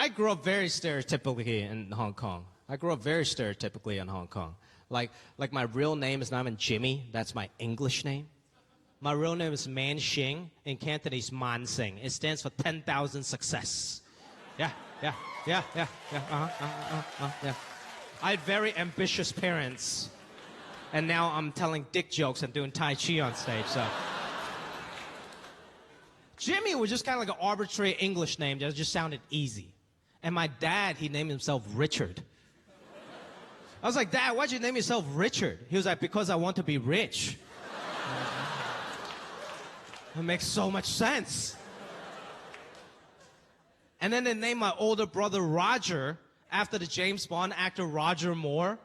I grew up very stereotypically in Hong Kong. Like my real name is not even Jimmy. That's my English name. My real name is Man Xing. In Cantonese, Man Sing. It stands for 10,000 success. Yeah. Yeah. I had very ambitious parents. And now I'm telling dick jokes and doing Tai Chi on stage, so. Jimmy was just kind of like an arbitrary English name that just sounded easy. And my dad, he named himself Richard. I was like, Dad, why'd you name yourself Richard? He was like, because I want to be rich. It makes so much sense. And then they named my older brother Roger after the James Bond actor Roger Moore.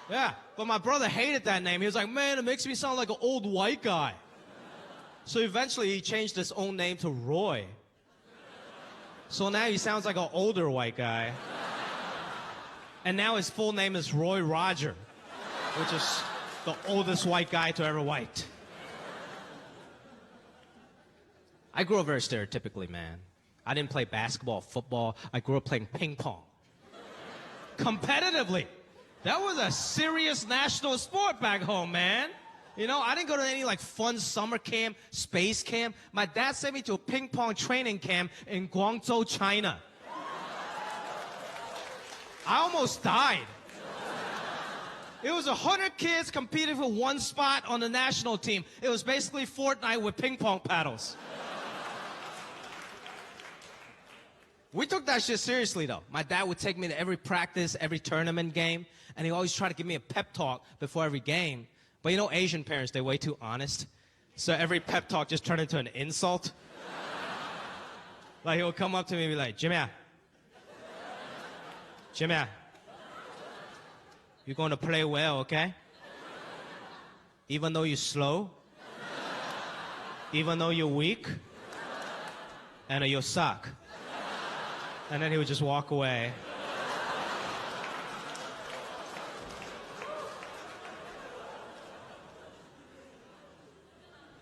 Yeah, but my brother hated that name. He was like, man, it makes me sound like an old white guy. So eventually he changed his own name to Roy. So now he sounds like an older white guy. And now his full name is Roy Roger, which is the oldest white guy to ever white. I grew up very stereotypically, man. I didn't play basketball, football. I grew up playing ping pong. Competitively. That was a serious national sport back home, man. You know, I didn't go to any like fun summer camp, space camp. My dad sent me to a ping pong training camp in Guangzhou, China. I almost died. It was 100 kids competing for one spot on the national team. It was basically Fortnite with ping pong paddles. We took that shit seriously, though. My dad would take me to every practice, every tournament game, and he always tried to give me a pep talk before every game. But you know, Asian parents, they're way too honest. So every pep talk just turned into an insult. Like, he would come up to me and be like, Jimmy, you're going to play well, okay? Even though you're slow, even though you're weak, and you suck. And then he would just walk away.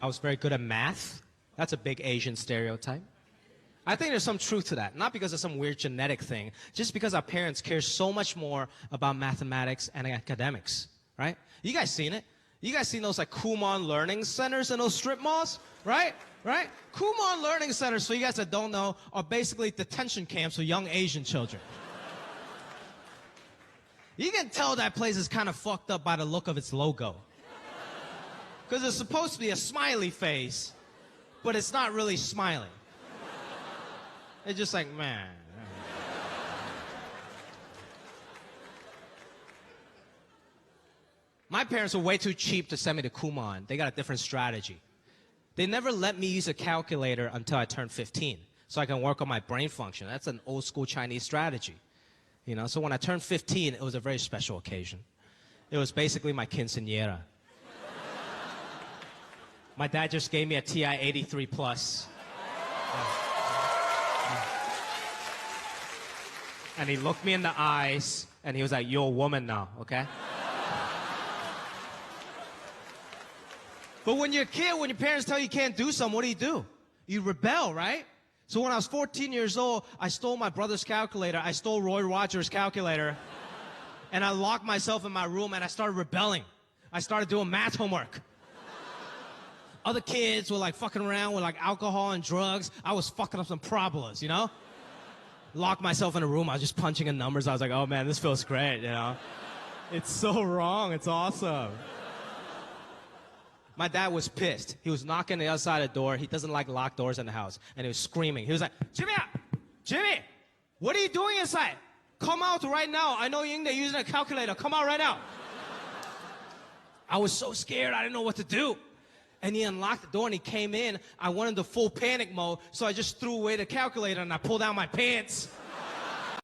I was very good at math. That's a big Asian stereotype. I think there's some truth to that. Not because of some weird genetic thing, just because our parents care so much more about mathematics and academics, right? You guys seen it? You guys seen those like Kumon learning centers in those strip malls, right? Right? Kumon learning centers, for you guys that don't know, are basically detention camps for young Asian children. You can tell that place is kind of fucked up by the look of its logo. Because it's supposed to be a smiley face, but it's not really smiling. It's just like, man. My parents were way too cheap to send me to Kumon. They got a different strategy. They never let me use a calculator until I turned 15, so I can work on my brain function. That's an old school Chinese strategy. You know, so when I turned 15, it was a very special occasion. It was basically my quinceañera. My dad just gave me a TI 83 plus. And he looked me in the eyes, and he was like, you're a woman now, okay? But when you're a kid, when your parents tell you you can't do something, what do? You rebel, right? So when I was 14 years old, I stole my brother's calculator. I stole Roy Rogers' calculator. And I locked myself in my room, and I started rebelling. I started doing math homework. Other kids were like fucking around with like alcohol and drugs. I was fucking up some parabolas, you know? Locked myself in a room. I was just punching in numbers. I was like, oh man, this feels great, you know? It's so wrong. It's awesome. My dad was pissed. He was knocking on the other side of the door. He doesn't like locked doors in the house. And he was screaming. He was like, Jimmy, what are you doing inside? Come out right now. I know you're in there using a calculator. Come out right now. I was so scared. I didn't know what to do. And he unlocked the door and he came in. I went into full panic mode. So I just threw away the calculator and I pulled out my pants.